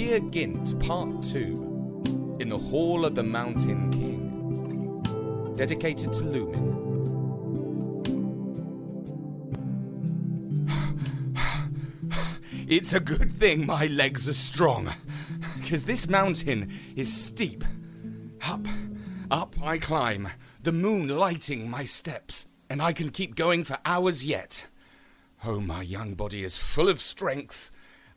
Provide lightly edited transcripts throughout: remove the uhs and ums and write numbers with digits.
Peer Gynt Part 2 in the Hall of the Mountain King, dedicated to Lumin. It's a good thing my legs are strong, because this mountain is steep. Up I climb, the moon lighting my steps, and I can keep going for hours yet. Oh, my young body is full of strength.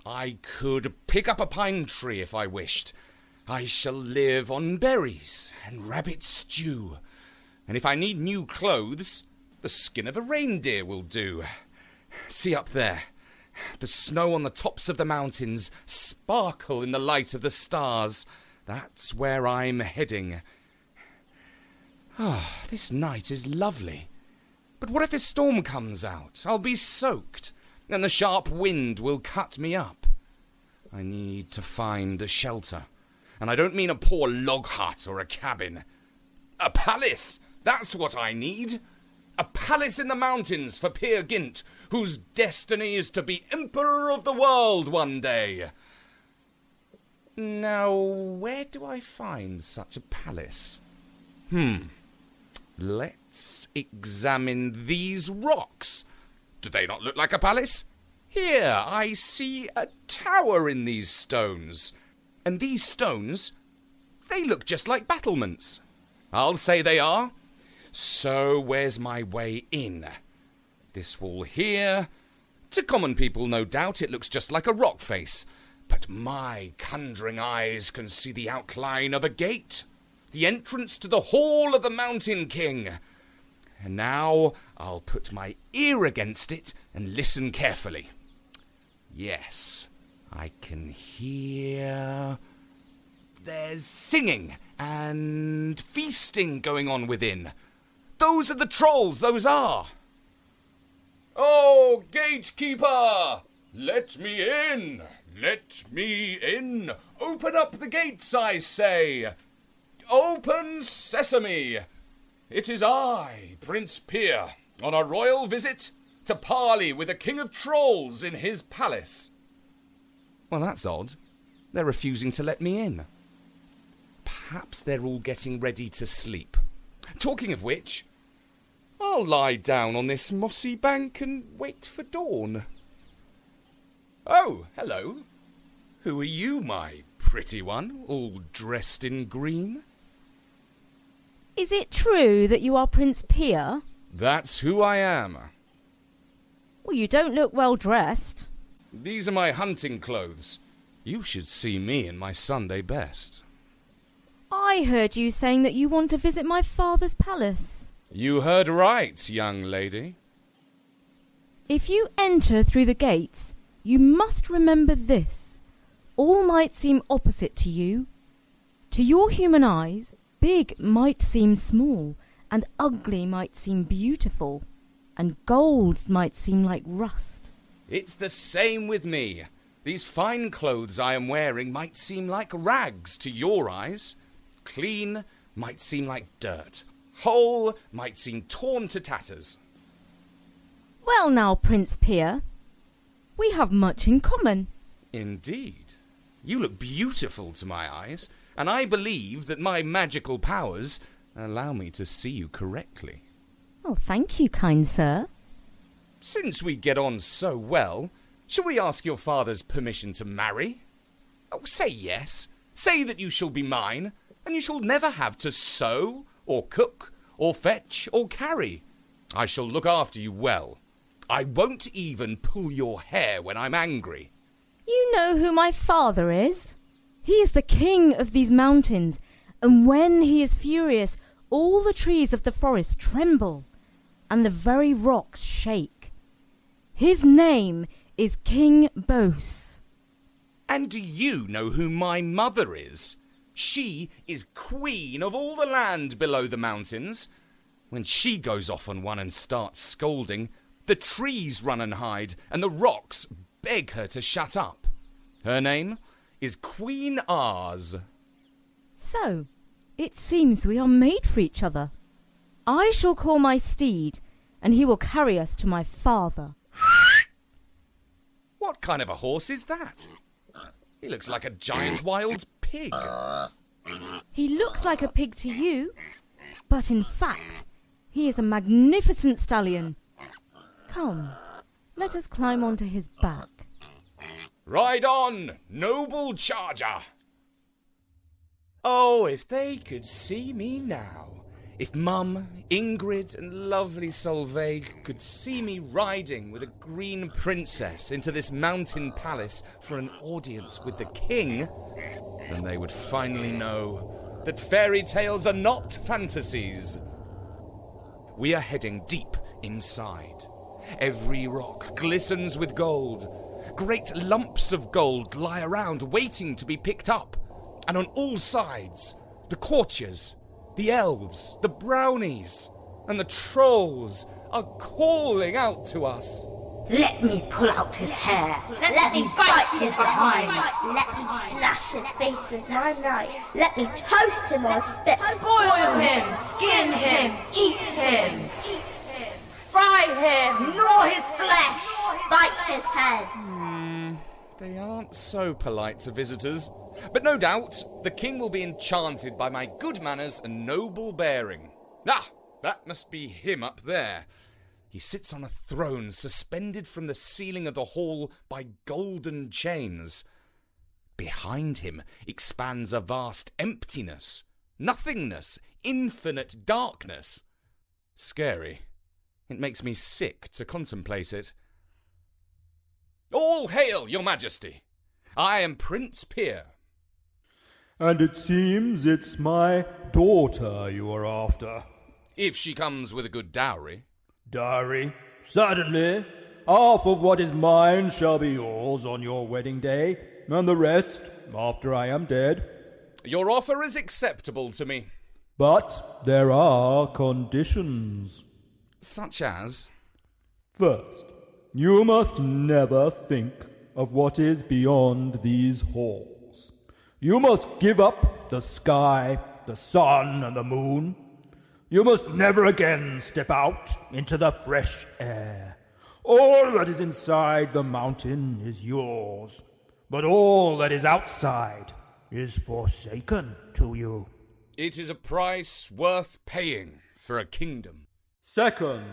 I could pick up a pine tree if I wished. I shall live on berries and rabbit stew. And if I need new clothes, the skin of a reindeer will do. See up there, the snow on the tops of the mountains sparkle in the light of the stars. That's where I'm heading. This night is lovely. But what if a storm comes out? I'll be soaked, and the sharp wind will cut me up. I need to find a shelter. And I don't mean a poor log hut or a cabin. A palace! That's what I need! A palace in the mountains for Peer Gynt, whose destiny is to be Emperor of the world one day. Now, where do I find such a palace? Let's examine these rocks. Do they not look like a palace? Here, I see a tower in these stones. And these stones, they look just like battlements. I'll say they are. So where's my way in? This wall here. To common people, no doubt, it looks just like a rock face. But my conjuring eyes can see the outline of a gate. The entrance to the Hall of the Mountain King. And now I'll put my ear against it and listen carefully. Yes, I can hear... There's singing and feasting going on within. Those are the trolls, those are. Oh, gatekeeper! Let me in! Let me in! Open up the gates, I say! Open sesame! It is I, Prince Peer, on a royal visit to parley with the King of Trolls in his palace. Well, that's odd. They're refusing to let me in. Perhaps they're all getting ready to sleep. Talking of which, I'll lie down on this mossy bank and wait for dawn. Oh, hello. Who are you, my pretty one, all dressed in green? Is it true that you are Prince Peer? That's who I am. Well, you don't look well dressed. These are my hunting clothes. You should see me in my Sunday best. I heard you saying that you want to visit my father's palace. You heard right, young lady. If you enter through the gates, you must remember this. All might seem opposite to you. To your human eyes, big might seem small, and ugly might seem beautiful, and gold might seem like rust. It's the same with me. These fine clothes I am wearing might seem like rags to your eyes. Clean might seem like dirt. Whole might seem torn to tatters. Well now, Prince Peer, we have much in common. Indeed. You look beautiful to my eyes, and I believe that my magical powers allow me to see you correctly. Oh, thank you, kind sir. Since we get on so well, shall we ask your father's permission to marry? Oh, say yes. Say that you shall be mine, and you shall never have to sew, or cook, or fetch, or carry. I shall look after you well. I won't even pull your hair when I'm angry. You know who my father is? He is the king of these mountains, and when he is furious, all the trees of the forest tremble, and the very rocks shake. His name is King Bose. And do you know who my mother is? She is queen of all the land below the mountains. When she goes off on one and starts scolding, the trees run and hide, and the rocks beg her to shut up. Her name is Queen Ours. So, it seems we are made for each other. I shall call my steed, and he will carry us to my father. What kind of a horse is that? He looks like a giant wild pig. He looks like a pig to you, but in fact, he is a magnificent stallion. Come, let us climb onto his back. Ride on, noble charger! Oh, if they could see me now. If Mum, Ingrid and lovely Solveig could see me riding with a green princess into this mountain palace for an audience with the king, then they would finally know that fairy tales are not fantasies. We are heading deep inside. Every rock glistens with gold. Great lumps of gold lie around waiting to be picked up. And on all sides, the courtiers, the elves, the brownies, and the trolls are calling out to us. Let me pull out his hair. Let me bite his behind. Let me slash his face with my knife. Let me toast him on a spit. Boil him, skin him, eat him. Fry him, gnaw his flesh, bite his head. They aren't so polite to visitors. But no doubt, the king will be enchanted by my good manners and noble bearing. Ah, that must be him up there. He sits on a throne suspended from the ceiling of the hall by golden chains. Behind him expands a vast emptiness, nothingness, infinite darkness. Scary. It makes me sick to contemplate it. All hail, your majesty! I am Prince Peer. And it seems it's my daughter you are after. If she comes with a good dowry. Dowry? Certainly. Half of what is mine shall be yours on your wedding day, and the rest after I am dead. Your offer is acceptable to me. But there are conditions. Such as? First, you must never think of what is beyond these halls. You must give up the sky, the sun, and the moon. You must never again step out into the fresh air. All that is inside the mountain is yours, but all that is outside is forsaken to you. It is a price worth paying for a kingdom. Second,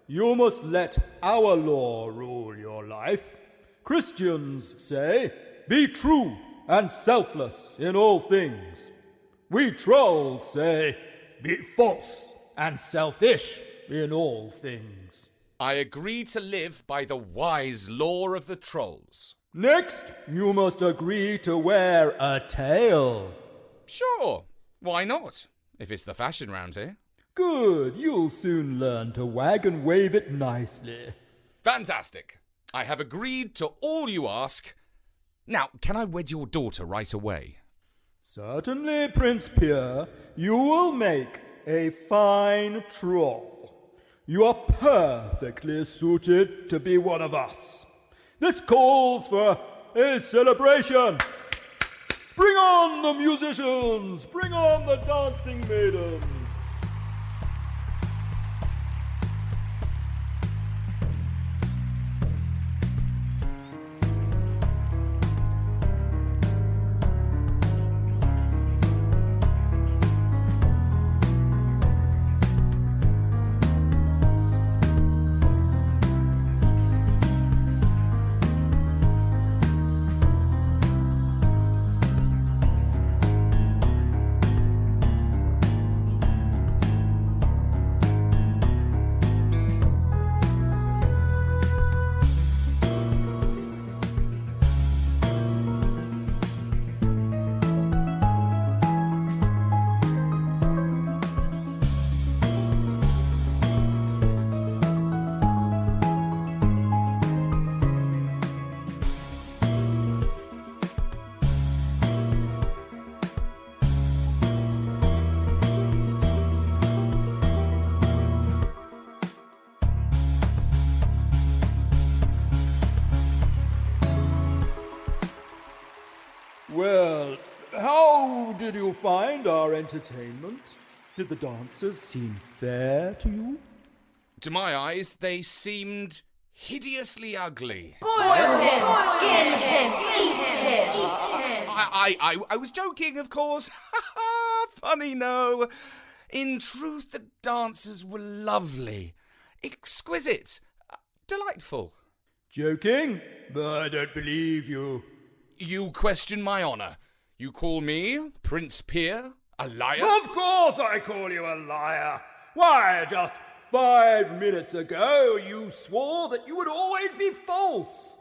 you must let our law rule your life. Christians say, be true and selfless in all things. We trolls say, be false and selfish in all things. I agree to live by the wise law of the trolls. Next, you must agree to wear a tail. Sure, why not, if it's the fashion round here. Good, you'll soon learn to wag and wave it nicely. Fantastic. I have agreed to all you ask. Now, can I wed your daughter right away? Certainly, Prince Peer. You will make a fine troll. You are perfectly suited to be one of us. This calls for a celebration. Bring on the musicians! Bring on the dancing maidens! Well, how did you find our entertainment? Did the dancers seem fair to you? To my eyes, they seemed hideously ugly. Boil him, skin him, eat him. I was joking, of course. Funny, no. In truth, the dancers were lovely. Exquisite. Delightful. Joking? But I don't believe you. You question my honour. You call me, Prince Peer, a liar? Of course I call you a liar. Why, just 5 minutes ago you swore that you would always be false.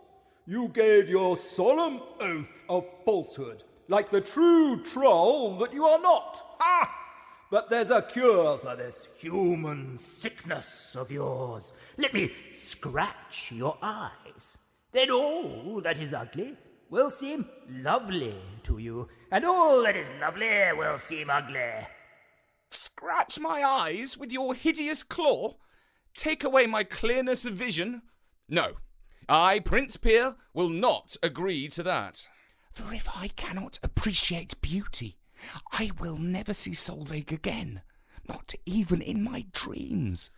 You gave your solemn oath of falsehood, like the true troll that you are not. Ha! But there's a cure for this human sickness of yours. Let me scratch your eyes. Then all that is ugly will seem lovely to you, and all that is lovely will seem ugly. Scratch my eyes with your hideous claw? Take away my clearness of vision? No, I, Prince Peer, will not agree to that. For if I cannot appreciate beauty, I will never see Solveig again, not even in my dreams.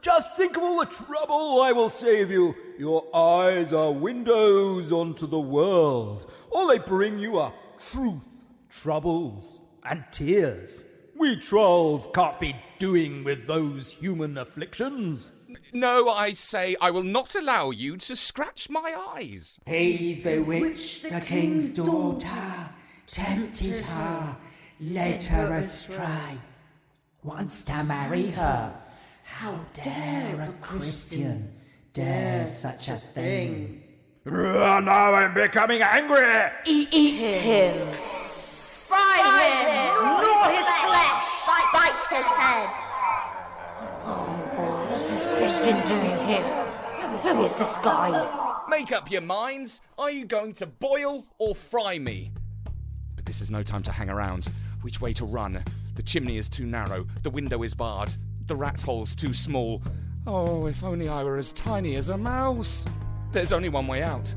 Just think of all the trouble I will save you. Your eyes are windows onto the world. All they bring you are truth, troubles, and tears. We trolls can't be doing with those human afflictions. No, I say, I will not allow you to scratch my eyes. He's bewitched the king's daughter, tempted her, led her astray, wants to marry her. How dare a Christian dare such a thing? Now I'm becoming angry. Eat him. Fry him. Gnaw his flesh. Bite his head. What's this Christian doing here? Who is this guy? Make up your minds. Are you going to boil or fry me? But this is no time to hang around. Which way to run? The chimney is too narrow. The window is barred. The rat hole's too small. Oh, if only I were as tiny as a mouse. There's only one way out.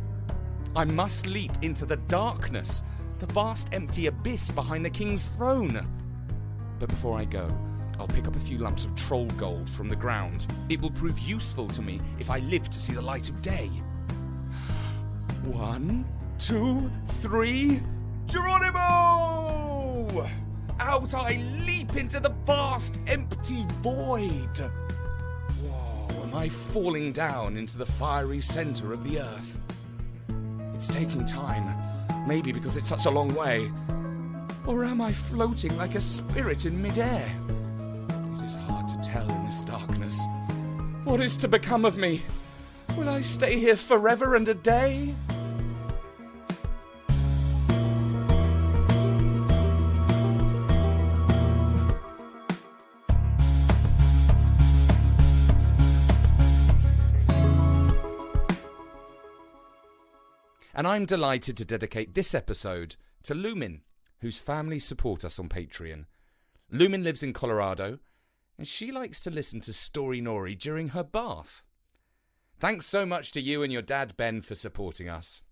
I must leap into the darkness, the vast empty abyss behind the king's throne. But before I go, I'll pick up a few lumps of troll gold from the ground. It will prove useful to me if I live to see the light of day. 1, 2, 3... Geronimo! Out I leap into the vast empty void. Whoa, am I falling down into the fiery center of the earth? It's taking time, maybe because it's such a long way. Or am I floating like a spirit in midair? It is hard to tell in this darkness. What is to become of me? Will I stay here forever and a day? And I'm delighted to dedicate this episode to Lumin, whose family support us on Patreon. Lumin lives in Colorado, and she likes to listen to Story Nori during her bath. Thanks so much to you and your dad Ben for supporting us.